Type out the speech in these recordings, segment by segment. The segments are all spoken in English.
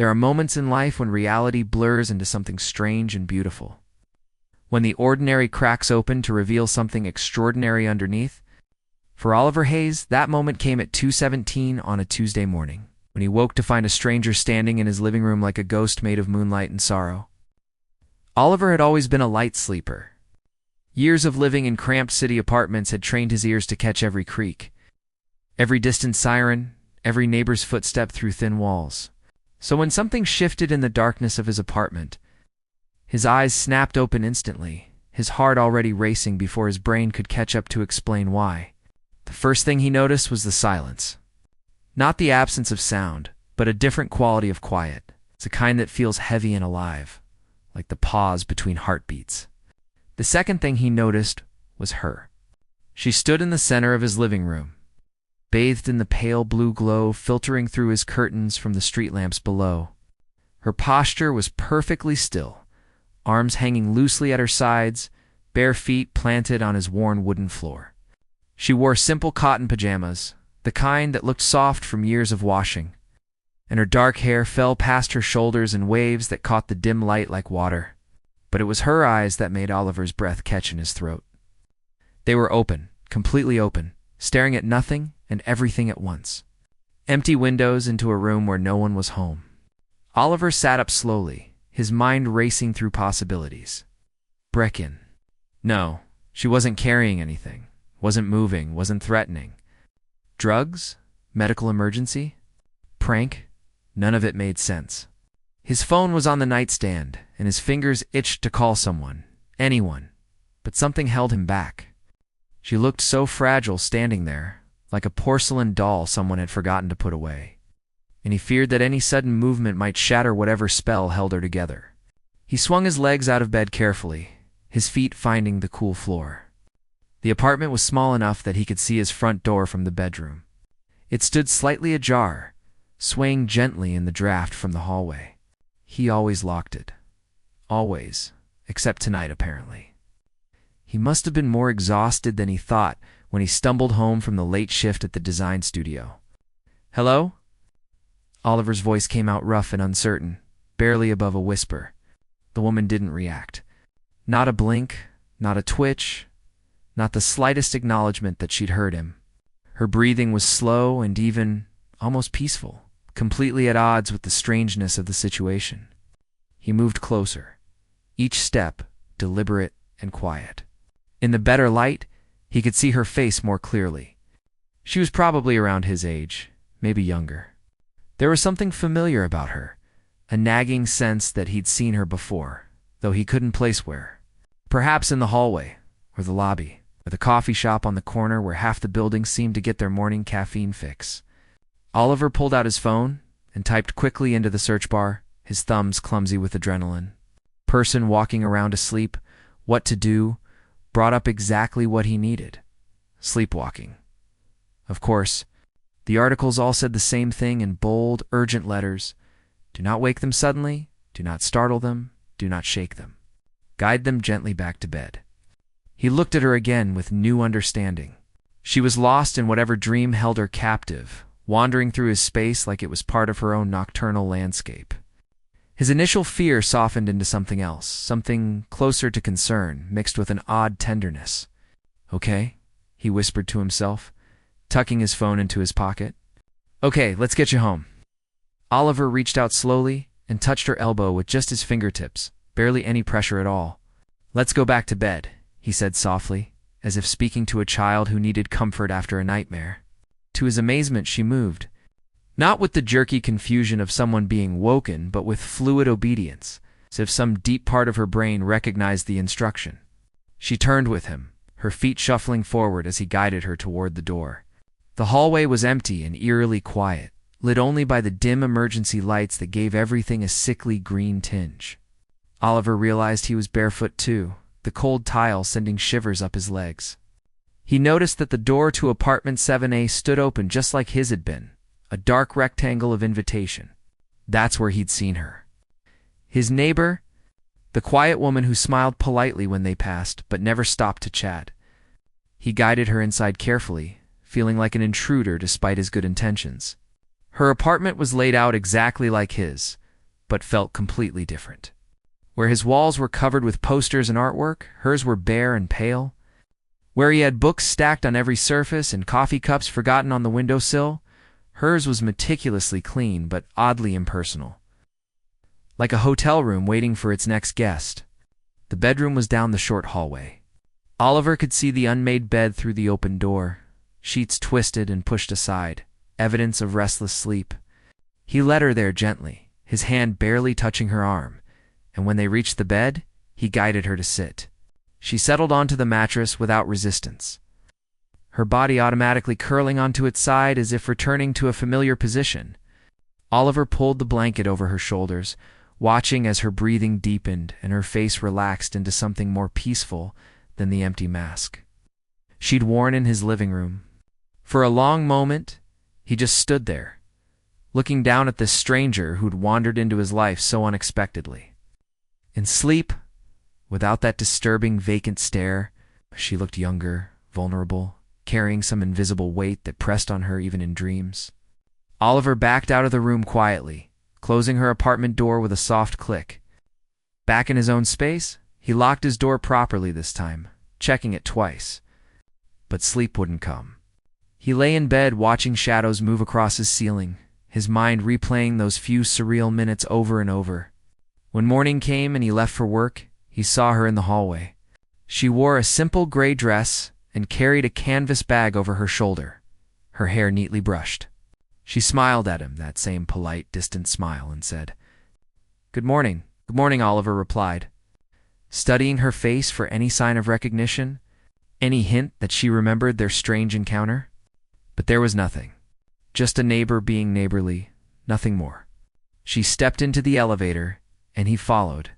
There are moments in life when reality blurs into something strange and beautiful. When the ordinary cracks open to reveal something extraordinary underneath. For Oliver Hayes, that moment came at 2:17 on a Tuesday morning, when he woke to find a stranger standing in his living room like a ghost made of moonlight and sorrow. Oliver had always been a light sleeper. Years of living in cramped city apartments had trained his ears to catch every creak, every distant siren, every neighbor's footstep through thin walls. So when something shifted in the darkness of his apartment, his eyes snapped open instantly, his heart already racing before his brain could catch up to explain why. The first thing he noticed was the silence. Not the absence of sound, but a different quality of quiet. It's a kind that feels heavy and alive, like the pause between heartbeats. The second thing he noticed was her. She stood in the center of his living room, bathed in the pale blue glow filtering through his curtains from the street lamps below. Her posture was perfectly still, arms hanging loosely at her sides, bare feet planted on his worn wooden floor. She wore simple cotton pajamas, the kind that looked soft from years of washing, and her dark hair fell past her shoulders in waves that caught the dim light like water. But it was her eyes that made Oliver's breath catch in his throat. They were open, completely open, staring at nothing and everything at once. Empty windows into a room where no one was home. Oliver sat up slowly, his mind racing through possibilities. Breck-in. No, she wasn't carrying anything, wasn't moving, wasn't threatening. Drugs? Medical emergency? Prank? None of it made sense. His phone was on the nightstand, and his fingers itched to call someone, anyone, but something held him back. She looked so fragile standing there, like a porcelain doll someone had forgotten to put away, and he feared that any sudden movement might shatter whatever spell held her together. He swung his legs out of bed carefully, his feet finding the cool floor. The apartment was small enough that he could see his front door from the bedroom. It stood slightly ajar, swaying gently in the draft from the hallway. He always locked it. Always, except tonight apparently. He must have been more exhausted than he thought when he stumbled home from the late shift at the design studio. "Hello?" Oliver's voice came out rough and uncertain, barely above a whisper. The woman didn't react. Not a blink, not a twitch, not the slightest acknowledgement that she'd heard him. Her breathing was slow and even, almost peaceful, completely at odds with the strangeness of the situation. He moved closer, each step deliberate and quiet. In the better light, he could see her face more clearly. She was probably around his age, maybe younger. There was something familiar about her, a nagging sense that he'd seen her before, though he couldn't place where. Perhaps in the hallway, or the lobby, or the coffee shop on the corner where half the building seemed to get their morning caffeine fix. Oliver pulled out his phone and typed quickly into the search bar, his thumbs clumsy with adrenaline. Person walking around asleep, what to do, brought up exactly what he needed. Sleepwalking. Of course, the articles all said the same thing in bold, urgent letters. Do not wake them suddenly, do not startle them, do not shake them. Guide them gently back to bed. He looked at her again with new understanding. She was lost in whatever dream held her captive, wandering through his space like it was part of her own nocturnal landscape. His initial fear softened into something else, something closer to concern, mixed with an odd tenderness. "Okay," he whispered to himself, tucking his phone into his pocket. "Okay, let's get you home." Oliver reached out slowly and touched her elbow with just his fingertips, barely any pressure at all. "Let's go back to bed," he said softly, as if speaking to a child who needed comfort after a nightmare. To his amazement, she moved. Not with the jerky confusion of someone being woken, but with fluid obedience, as if some deep part of her brain recognized the instruction. She turned with him, her feet shuffling forward as he guided her toward the door. The hallway was empty and eerily quiet, lit only by the dim emergency lights that gave everything a sickly green tinge. Oliver realized he was barefoot too, the cold tile sending shivers up his legs. He noticed that the door to apartment 7A stood open just like his had been, a dark rectangle of invitation. That's where he'd seen her. His neighbor, the quiet woman who smiled politely when they passed but never stopped to chat. He guided her inside carefully, feeling like an intruder despite his good intentions. Her apartment was laid out exactly like his, but felt completely different. Where his walls were covered with posters and artwork, hers were bare and pale. Where he had books stacked on every surface and coffee cups forgotten on the windowsill, hers was meticulously clean but oddly impersonal. Like a hotel room waiting for its next guest. The bedroom was down the short hallway. Oliver could see the unmade bed through the open door, sheets twisted and pushed aside, evidence of restless sleep. He led her there gently, his hand barely touching her arm, and when they reached the bed, he guided her to sit. She settled onto the mattress without resistance, her body automatically curling onto its side as if returning to a familiar position. Oliver pulled the blanket over her shoulders, watching as her breathing deepened and her face relaxed into something more peaceful than the empty mask she'd worn in his living room. For a long moment, he just stood there, looking down at this stranger who'd wandered into his life so unexpectedly. In sleep, without that disturbing vacant stare, she looked younger, vulnerable, carrying some invisible weight that pressed on her even in dreams. Oliver backed out of the room quietly, closing her apartment door with a soft click. Back in his own space, he locked his door properly this time, checking it twice. But sleep wouldn't come. He lay in bed watching shadows move across his ceiling, his mind replaying those few surreal minutes over and over. When morning came and he left for work, he saw her in the hallway. She wore a simple gray dress and carried a canvas bag over her shoulder, her hair neatly brushed. She smiled at him, that same polite, distant smile, and said, "Good morning." "Good morning," Oliver replied, studying her face for any sign of recognition, any hint that she remembered their strange encounter. But there was nothing. Just a neighbor being neighborly, nothing more. She stepped into the elevator, and he followed,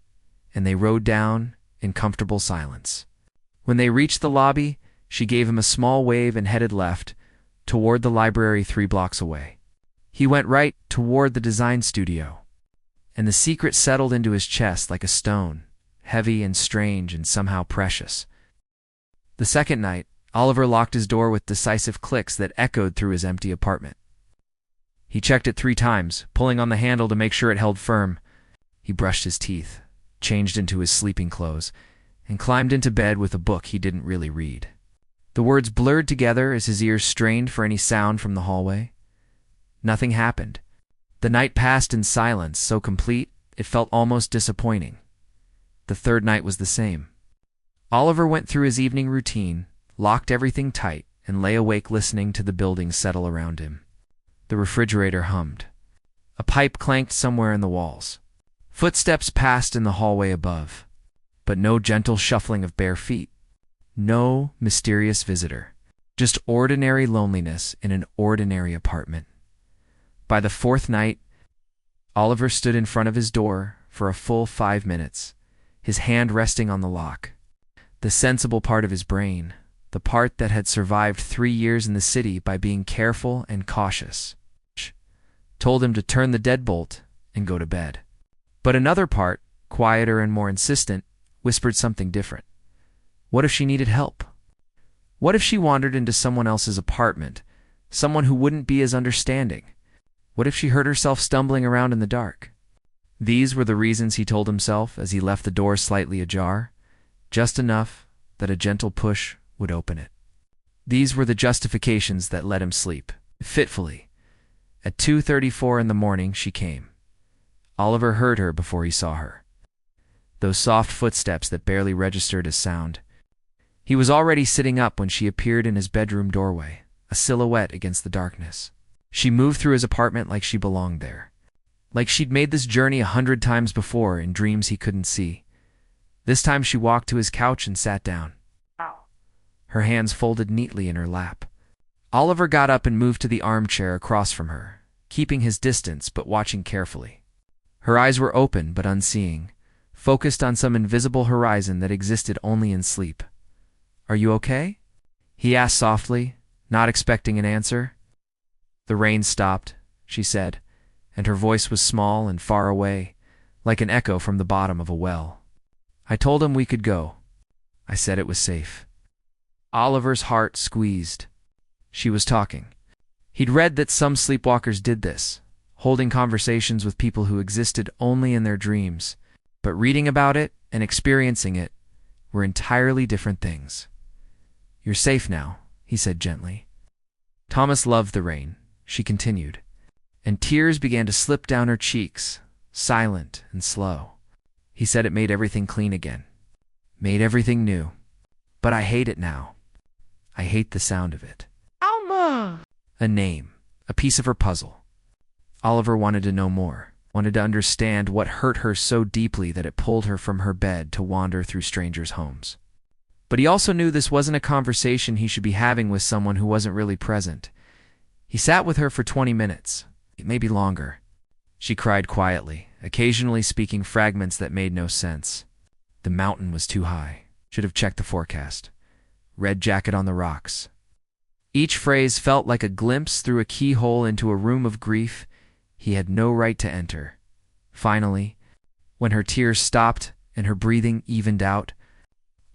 and they rode down in comfortable silence. When they reached the lobby, she gave him a small wave and headed left, toward the library 3 blocks away. He went right toward the design studio, and the secret settled into his chest like a stone, heavy and strange and somehow precious. The second night, Oliver locked his door with decisive clicks that echoed through his empty apartment. He checked it 3 times, pulling on the handle to make sure it held firm. He brushed his teeth, changed into his sleeping clothes, and climbed into bed with a book he didn't really read. The words blurred together as his ears strained for any sound from the hallway. Nothing happened. The night passed in silence, so complete it felt almost disappointing. The third night was the same. Oliver went through his evening routine, locked everything tight, and lay awake listening to the building settle around him. The refrigerator hummed. A pipe clanked somewhere in the walls. Footsteps passed in the hallway above, but no gentle shuffling of bare feet. No mysterious visitor. Just ordinary loneliness in an ordinary apartment. By the 4th night, Oliver stood in front of his door for a full 5 minutes, his hand resting on the lock. The sensible part of his brain, the part that had survived 3 years in the city by being careful and cautious, told him to turn the deadbolt and go to bed. But another part, quieter and more insistent, whispered something different. What if she needed help? What if she wandered into someone else's apartment, someone who wouldn't be as understanding? What if she heard herself stumbling around in the dark? These were the reasons he told himself as he left the door slightly ajar, just enough that a gentle push would open it. These were the justifications that let him sleep, fitfully. At 2:34 in the morning she came. Oliver heard her before he saw her. Those soft footsteps that barely registered as sound. He was already sitting up when she appeared in his bedroom doorway, a silhouette against the darkness. She moved through his apartment like she belonged there. Like she'd made this journey 100 times before in dreams he couldn't see. This time she walked to his couch and sat down. Her hands folded neatly in her lap. Oliver got up and moved to the armchair across from her, keeping his distance but watching carefully. Her eyes were open but unseeing, focused on some invisible horizon that existed only in sleep. "Are you okay?" he asked softly, not expecting an answer. "The rain stopped," she said, and her voice was small and far away, like an echo from the bottom of a well. "I told him we could go. I said it was safe." Oliver's heart squeezed. She was talking. He'd read that some sleepwalkers did this, holding conversations with people who existed only in their dreams, but reading about it and experiencing it were entirely different things. "You're safe now," he said gently. Thomas loved the rain, she continued, and tears began to slip down her cheeks, silent and slow. He said it made everything clean again, made everything new. "But I hate it now. I hate the sound of it." Alma! A name, a piece of her puzzle. Oliver wanted to know more, wanted to understand what hurt her so deeply that it pulled her from her bed to wander through strangers' homes. But he also knew this wasn't a conversation he should be having with someone who wasn't really present. He sat with her for 20 minutes, maybe longer. She cried quietly, occasionally speaking fragments that made no sense. The mountain was too high. Should have checked the forecast. Red jacket on the rocks. Each phrase felt like a glimpse through a keyhole into a room of grief he had no right to enter. Finally, when her tears stopped and her breathing evened out,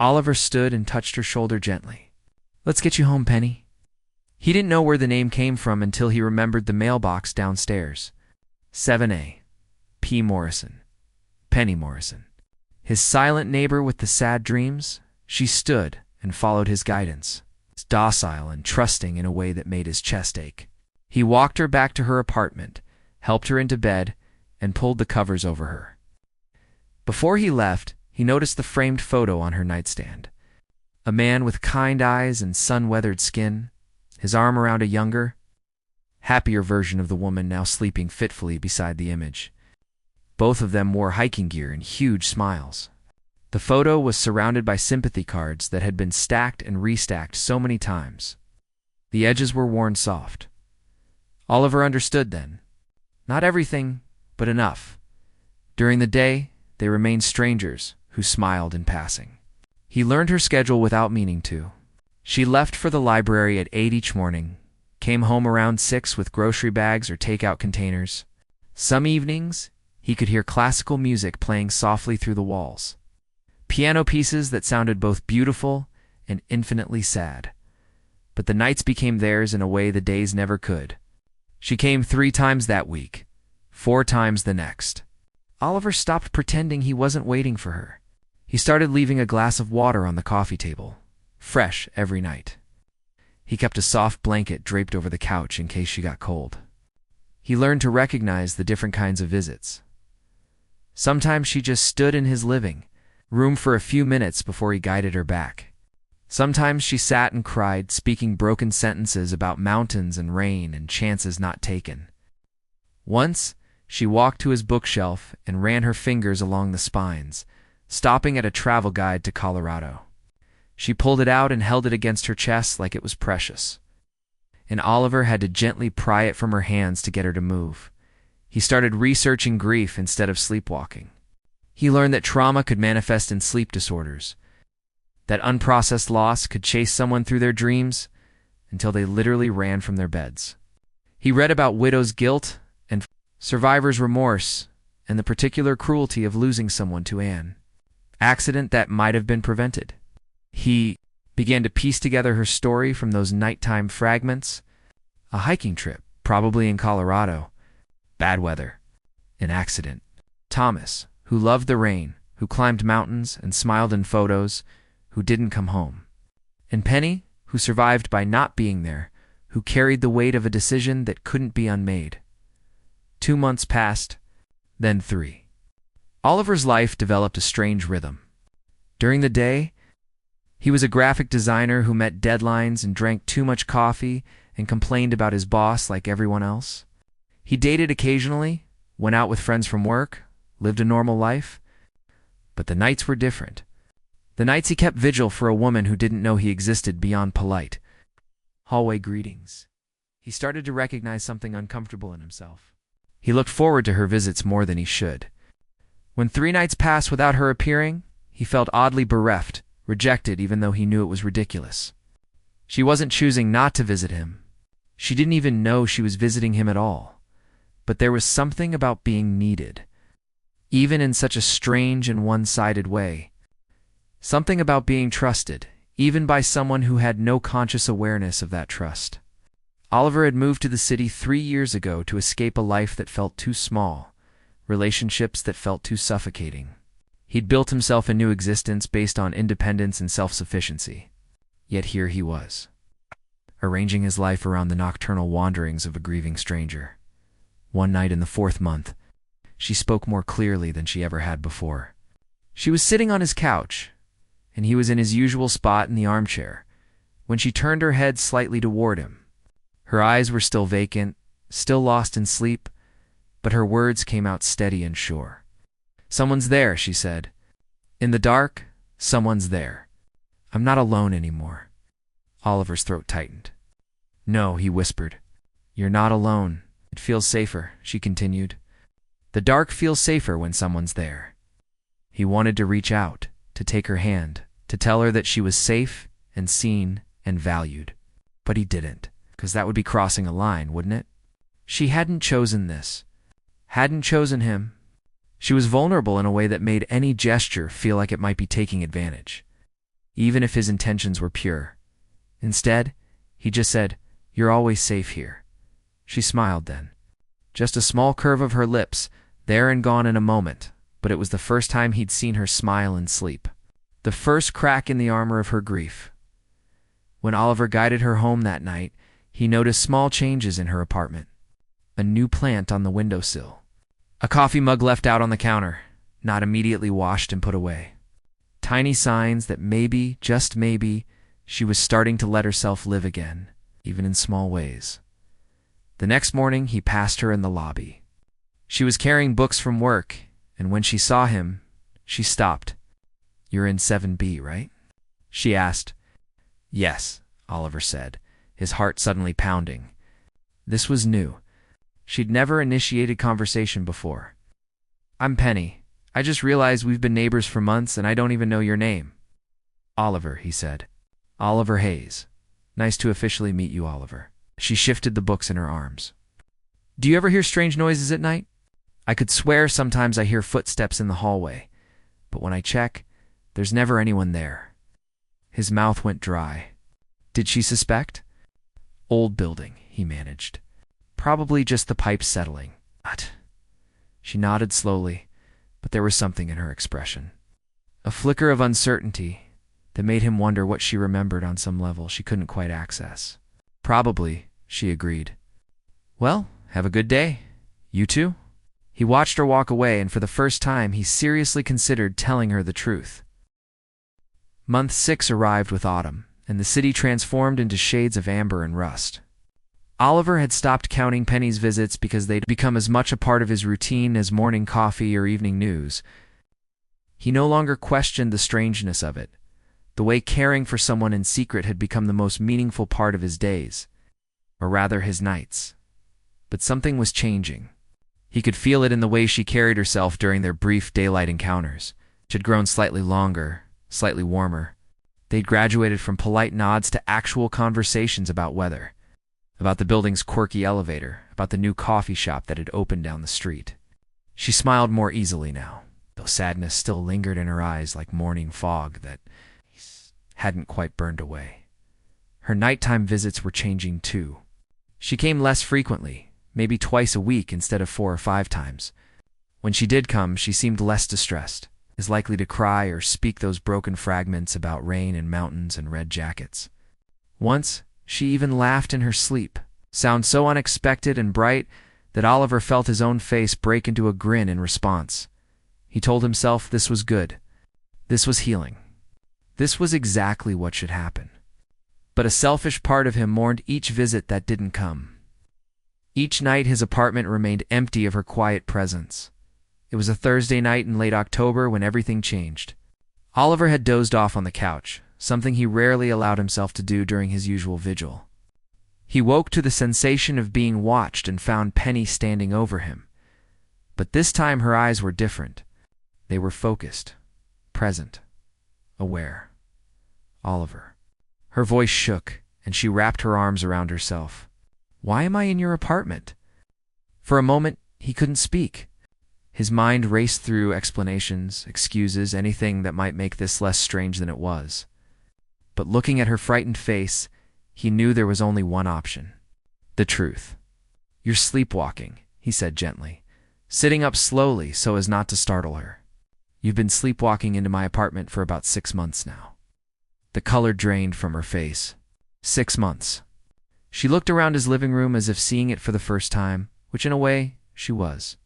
Oliver stood and touched her shoulder gently. "Let's get you home, Penny." He didn't know where the name came from until he remembered the mailbox downstairs. 7A. P. Morrison. Penny Morrison. His silent neighbor with the sad dreams. She stood and followed his guidance, docile and trusting in a way that made his chest ache. He walked her back to her apartment, helped her into bed, and pulled the covers over her. Before he left, he noticed the framed photo on her nightstand. A man with kind eyes and sun-weathered skin, his arm around a younger, happier version of the woman now sleeping fitfully beside the image. Both of them wore hiking gear and huge smiles. The photo was surrounded by sympathy cards that had been stacked and restacked so many times. The edges were worn soft. Oliver understood then. Not everything, but enough. During the day, they remained strangers who smiled in passing. He learned her schedule without meaning to. She left for the library at 8 each morning, came home around 6 with grocery bags or takeout containers. Some evenings, he could hear classical music playing softly through the walls. Piano pieces that sounded both beautiful and infinitely sad. But the nights became theirs in a way the days never could. She came 3 times that week, 4 times the next. Oliver stopped pretending he wasn't waiting for her. He started leaving a glass of water on the coffee table, fresh every night. He kept a soft blanket draped over the couch in case she got cold. He learned to recognize the different kinds of visits. Sometimes she just stood in his living room for a few minutes before he guided her back. Sometimes she sat and cried, speaking broken sentences about mountains and rain and chances not taken. Once, she walked to his bookshelf and ran her fingers along the spines, stopping at a travel guide to Colorado. She pulled it out and held it against her chest like it was precious. And Oliver had to gently pry it from her hands to get her to move. He started researching grief instead of sleepwalking. He learned that trauma could manifest in sleep disorders, that unprocessed loss could chase someone through their dreams until they literally ran from their beds. He read about widows' guilt and survivors' remorse and the particular cruelty of losing someone to an accident that might have been prevented. He began to piece together her story from those nighttime fragments. A hiking trip, probably in Colorado. Bad weather. An accident. Thomas, who loved the rain, who climbed mountains and smiled in photos, who didn't come home. And Penny, who survived by not being there, who carried the weight of a decision that couldn't be unmade. 2 months passed, then 3. Oliver's life developed a strange rhythm. During the day, he was a graphic designer who met deadlines and drank too much coffee and complained about his boss like everyone else. He dated occasionally, went out with friends from work, lived a normal life. But the nights were different. The nights he kept vigil for a woman who didn't know he existed beyond polite hallway greetings. He started to recognize something uncomfortable in himself. He looked forward to her visits more than he should. When 3 nights passed without her appearing, he felt oddly bereft, rejected even though he knew it was ridiculous. She wasn't choosing not to visit him. She didn't even know she was visiting him at all. But there was something about being needed, even in such a strange and one-sided way. Something about being trusted, even by someone who had no conscious awareness of that trust. Oliver had moved to the city 3 years ago to escape a life that felt too small, relationships that felt too suffocating. He'd built himself a new existence based on independence and self-sufficiency. Yet here he was, arranging his life around the nocturnal wanderings of a grieving stranger. One night in the 4th month, she spoke more clearly than she ever had before. She was sitting on his couch, and he was in his usual spot in the armchair, when she turned her head slightly toward him. Her eyes were still vacant, still lost in sleep, but her words came out steady and sure. "Someone's there," she said. "In the dark, someone's there. I'm not alone anymore." Oliver's throat tightened. "No," he whispered. "You're not alone. It feels safer," she continued. "The dark feels safer when someone's there." He wanted to reach out, to take her hand, to tell her that she was safe and seen and valued. But he didn't, because that would be crossing a line, wouldn't it? She hadn't chosen this. Hadn't chosen him. She was vulnerable in a way that made any gesture feel like it might be taking advantage, even if his intentions were pure. Instead, he just said, "You're always safe here." She smiled then. Just a small curve of her lips, there and gone in a moment, but it was the first time he'd seen her smile in sleep. The first crack in the armor of her grief. When Oliver guided her home that night, he noticed small changes in her apartment. A new plant on the windowsill. A coffee mug left out on the counter, not immediately washed and put away. Tiny signs that maybe, just maybe, she was starting to let herself live again, even in small ways. The next morning, he passed her in the lobby. She was carrying books from work, and when she saw him, she stopped. "You're in 7B, right?" she asked. "Yes," Oliver said, his heart suddenly pounding. This was new. She'd never initiated conversation before. "I'm Penny. I just realized we've been neighbors for months and I don't even know your name." "Oliver," he said. "Oliver Hayes. Nice to officially meet you, Oliver." She shifted the books in her arms. "Do you ever hear strange noises at night? I could swear sometimes I hear footsteps in the hallway, but when I check, there's never anyone there." His mouth went dry. Did she suspect? "Old building," he managed. "Probably just the pipes settling." "What?" She nodded slowly, but there was something in her expression. A flicker of uncertainty that made him wonder what she remembered on some level she couldn't quite access. "Probably," she agreed. "Well, have a good day. You too?" He watched her walk away, and for the first time he seriously considered telling her the truth. Month 6 arrived with autumn, and the city transformed into shades of amber and rust. Oliver had stopped counting Penny's visits because they'd become as much a part of his routine as morning coffee or evening news. He no longer questioned the strangeness of it, the way caring for someone in secret had become the most meaningful part of his days, or rather his nights. But something was changing. He could feel it in the way she carried herself during their brief daylight encounters. She had grown slightly longer, slightly warmer. They'd graduated from polite nods to actual conversations about weather, about the building's quirky elevator, about the new coffee shop that had opened down the street. She smiled more easily now, though sadness still lingered in her eyes like morning fog that hadn't quite burned away. Her nighttime visits were changing too. She came less frequently, maybe twice a week instead of 4 or 5 times. When she did come, she seemed less distressed, as likely to cry or speak those broken fragments about rain and mountains and red jackets. Once, she even laughed in her sleep, sound so unexpected and bright that Oliver felt his own face break into a grin in response. He told himself this was good. This was healing. This was exactly what should happen. But a selfish part of him mourned each visit that didn't come. Each night his apartment remained empty of her quiet presence. It was a Thursday night in late October when everything changed. Oliver had dozed off on the couch, something he rarely allowed himself to do during his usual vigil. He woke to the sensation of being watched and found Penny standing over him. But this time her eyes were different. They were focused, present, aware. "Oliver." Her voice shook, and she wrapped her arms around herself. "Why am I in your apartment?" For a moment, he couldn't speak. His mind raced through explanations, excuses, anything that might make this less strange than it was. But looking at her frightened face, he knew there was only one option. The truth. You're sleepwalking, he said gently, sitting up slowly so as not to startle her. You've been sleepwalking into my apartment for about 6 months now. The color drained from her face. 6 months. She looked around his living room as if seeing it for the first time, which in a way, she was.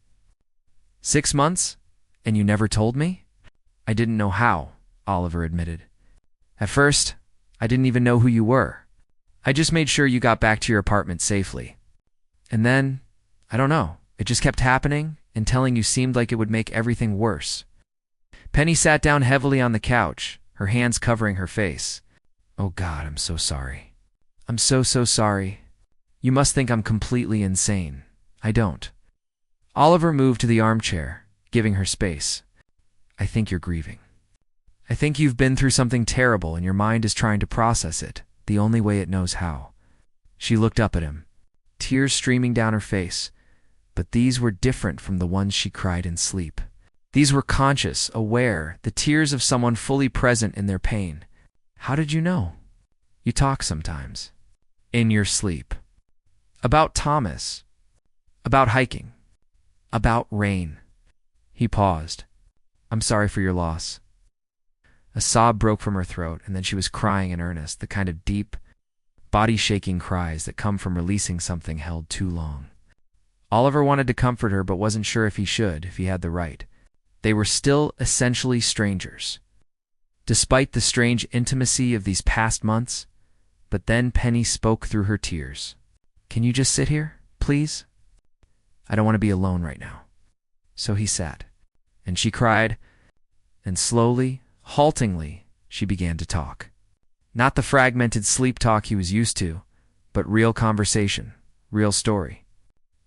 6 months? And you never told me? I didn't know how, Oliver admitted. At first, I didn't even know who you were. I just made sure you got back to your apartment safely. And then, I don't know, it just kept happening, and telling you seemed like it would make everything worse. Penny sat down heavily on the couch, her hands covering her face. Oh God, I'm so sorry. I'm so sorry. You must think I'm completely insane. I don't. Oliver moved to the armchair, giving her space. I think you're grieving. I think you've been through something terrible and your mind is trying to process it, the only way it knows how. She looked up at him, tears streaming down her face, but these were different from the ones she cried in sleep. These were conscious, aware, the tears of someone fully present in their pain. How did you know? You talk sometimes. In your sleep. About Thomas. About hiking. About rain. He paused. I'm sorry for your loss. A sob broke from her throat, and then she was crying in earnest, the kind of deep, body-shaking cries that come from releasing something held too long. Oliver wanted to comfort her, but wasn't sure if he should, if he had the right. They were still essentially strangers. Despite the strange intimacy of these past months, but then Penny spoke through her tears. Can you just sit here, please? I don't want to be alone right now. So he sat, and she cried, and slowly, haltingly, she began to talk. Not the fragmented sleep talk he was used to, but real conversation, real story.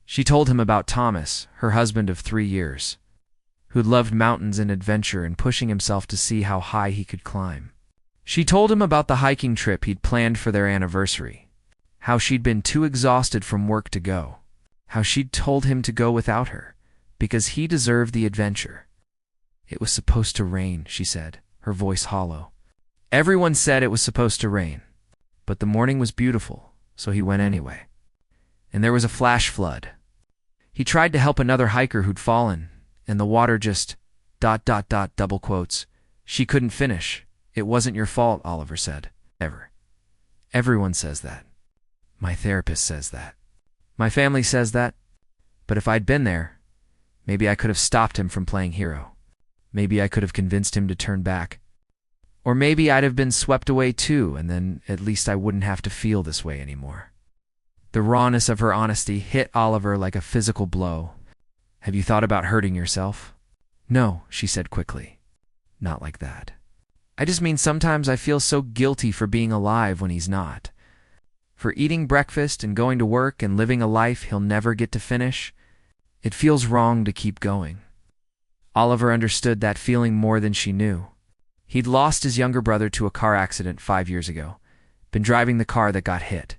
She told him about Thomas, her husband of 3 years, who'd loved mountains and adventure and pushing himself to see how high he could climb. She told him about the hiking trip he'd planned for their anniversary, how she'd been too exhausted from work to go, how she'd told him to go without her, because he deserved the adventure. It was supposed to rain, she said, her voice hollow. Everyone said it was supposed to rain, but the morning was beautiful, so he went anyway. And there was a flash flood. He tried to help another hiker who'd fallen, and the water just ... double quotes. She couldn't finish. It wasn't your fault, Oliver said. Ever. Everyone says that. My therapist says that. My family says that. But if I'd been there, maybe I could have stopped him from playing hero. Maybe I could have convinced him to turn back. Or maybe I'd have been swept away too, and then at least I wouldn't have to feel this way anymore. The rawness of her honesty hit Oliver like a physical blow. Have you thought about hurting yourself? No, she said quickly. Not like that. I just mean sometimes I feel so guilty for being alive when he's not. For eating breakfast and going to work and living a life he'll never get to finish. It feels wrong to keep going. Oliver understood that feeling more than she knew. He'd lost his younger brother to a car accident 5 years ago, been driving the car that got hit.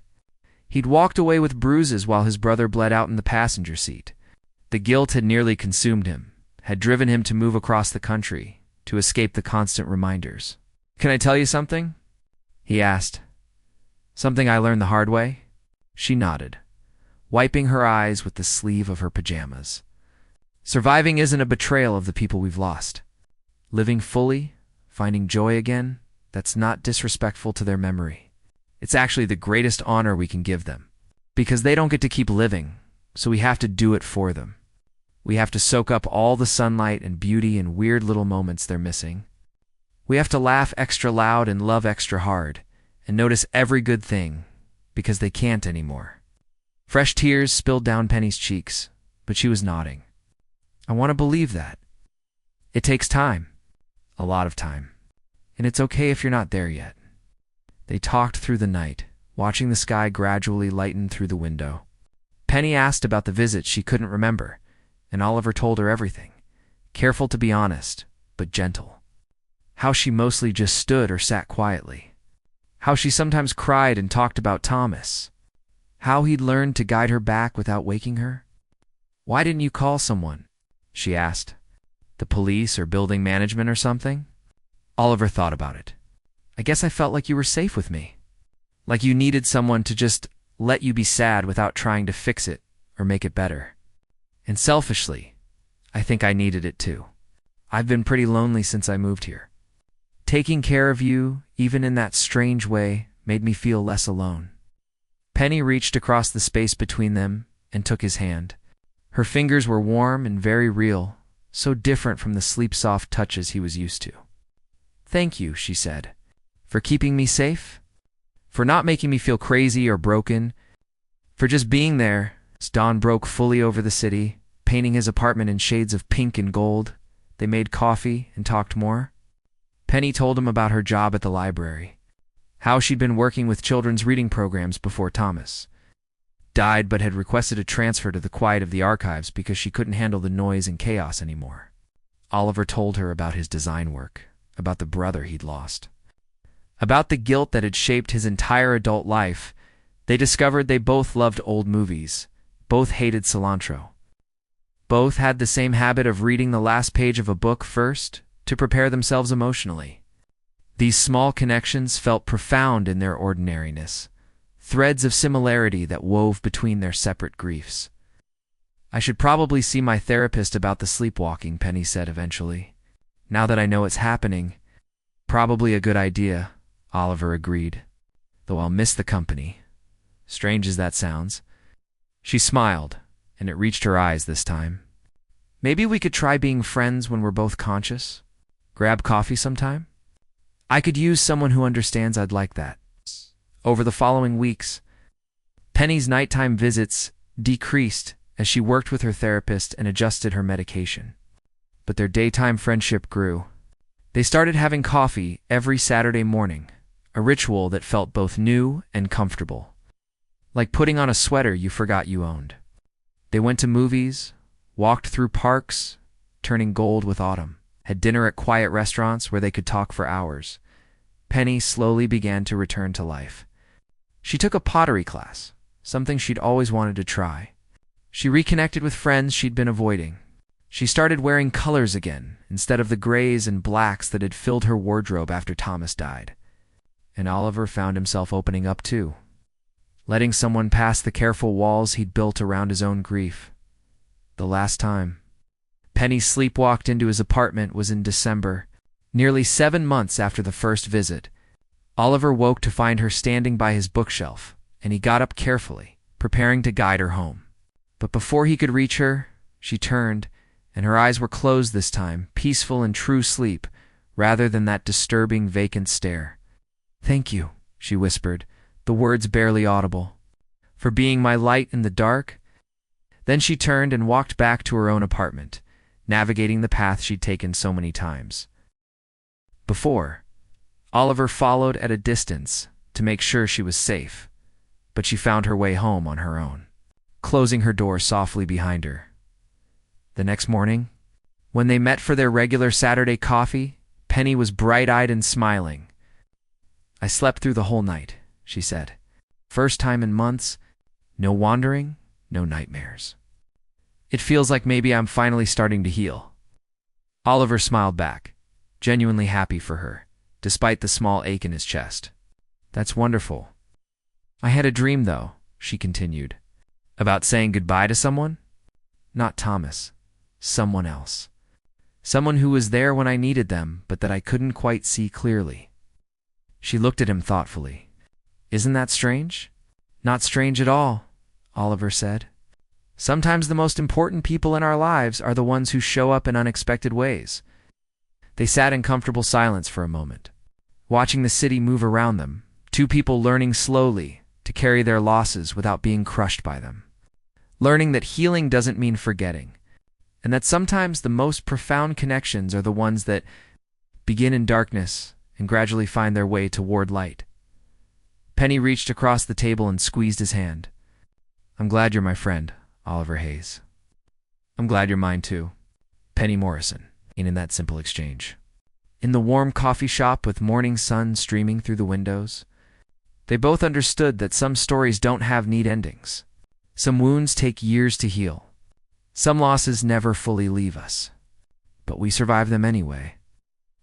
He'd walked away with bruises while his brother bled out in the passenger seat. The guilt had nearly consumed him, had driven him to move across the country, to escape the constant reminders. Can I tell you something? He asked. Something I learned the hard way? She nodded, wiping her eyes with the sleeve of her pajamas. Surviving isn't a betrayal of the people we've lost. Living fully, finding joy again, that's not disrespectful to their memory. It's actually the greatest honor we can give them. Because they don't get to keep living, so we have to do it for them. We have to soak up all the sunlight and beauty and weird little moments they're missing. We have to laugh extra loud and love extra hard, and notice every good thing, because they can't anymore. Fresh tears spilled down Penny's cheeks, but she was nodding. I want to believe that. It takes time. A lot of time. And it's okay if you're not there yet. They talked through the night, watching the sky gradually lighten through the window. Penny asked about the visit she couldn't remember, and Oliver told her everything, careful to be honest, but gentle. How she mostly just stood or sat quietly. How she sometimes cried and talked about Thomas. How he'd learned to guide her back without waking her. Why didn't you call someone? She asked. The police or building management or something? Oliver thought about it. I guess I felt like you were safe with me. Like you needed someone to just let you be sad without trying to fix it or make it better. And selfishly, I think I needed it too. I've been pretty lonely since I moved here. Taking care of you, even in that strange way, made me feel less alone. Penny reached across the space between them and took his hand. Her fingers were warm and very real, so different from the sleep-soft touches he was used to. "Thank you," she said, "for keeping me safe, for not making me feel crazy or broken, for just being there." As dawn broke fully over the city, painting his apartment in shades of pink and gold, they made coffee and talked more. Penny told him about her job at the library, how she'd been working with children's reading programs before Thomas died but had requested a transfer to the quiet of the archives because she couldn't handle the noise and chaos anymore. Oliver told her about his design work, about the brother he'd lost, about the guilt that had shaped his entire adult life. They discovered they both loved old movies, both hated cilantro. Both had the same habit of reading the last page of a book first to prepare themselves emotionally. These small connections felt profound in their ordinariness, threads of similarity that wove between their separate griefs. "I should probably see my therapist about the sleepwalking," Penny said eventually. "Now that I know it's happening." "Probably a good idea," Oliver agreed, "though I'll miss the company." Strange as that sounds. She smiled, and it reached her eyes this time. "Maybe we could try being friends when we're both conscious? Grab coffee sometime? I could use someone who understands. I'd like that." Over the following weeks, Penny's nighttime visits decreased as she worked with her therapist and adjusted her medication. But their daytime friendship grew. They started having coffee every Saturday morning, a ritual that felt both new and comfortable, like putting on a sweater you forgot you owned. They went to movies, walked through parks, turning gold with autumn, had dinner at quiet restaurants where they could talk for hours. Penny slowly began to return to life. She took a pottery class, something she'd always wanted to try. She reconnected with friends she'd been avoiding. She started wearing colors again, instead of the grays and blacks that had filled her wardrobe after Thomas died. And Oliver found himself opening up too, letting someone past the careful walls he'd built around his own grief. The last time Penny sleepwalked into his apartment was in December, nearly 7 months after the first visit. Oliver woke to find her standing by his bookshelf, and he got up carefully, preparing to guide her home. But before he could reach her, she turned, and her eyes were closed this time, peaceful in true sleep, rather than that disturbing, vacant stare. "Thank you," she whispered, the words barely audible, "for being my light in the dark." Then she turned and walked back to her own apartment, navigating the path she'd taken so many times before. Oliver followed at a distance to make sure she was safe, but she found her way home on her own, closing her door softly behind her. The next morning, when they met for their regular Saturday coffee, Penny was bright-eyed and smiling. "I slept through the whole night," she said. "First time in months, no wandering, no nightmares. It feels like maybe I'm finally starting to heal." Oliver smiled back, genuinely happy for her, despite the small ache in his chest. "That's wonderful. I had a dream, though," she continued, "about saying goodbye to someone. Not Thomas. Someone else. Someone who was there when I needed them, but that I couldn't quite see clearly." She looked at him thoughtfully. "Isn't that strange?" "Not strange at all," Oliver said. "Sometimes the most important people in our lives are the ones who show up in unexpected ways." They sat in comfortable silence for a moment, watching the city move around them, two people learning slowly to carry their losses without being crushed by them. Learning that healing doesn't mean forgetting, and that sometimes the most profound connections are the ones that begin in darkness and gradually find their way toward light. Penny reached across the table and squeezed his hand. "I'm glad you're my friend, Oliver Hayes." "I'm glad you're mine too, Penny Morrison," in that simple exchange. In the warm coffee shop with morning sun streaming through the windows, they both understood that some stories don't have neat endings. Some wounds take years to heal. Some losses never fully leave us. But we survive them anyway.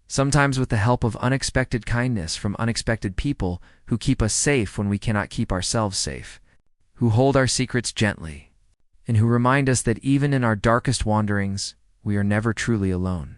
Sometimes with the help of unexpected kindness from unexpected people who keep us safe when we cannot keep ourselves safe. who hold our secrets gently, and who remind us that even in our darkest wanderings, we are never truly alone.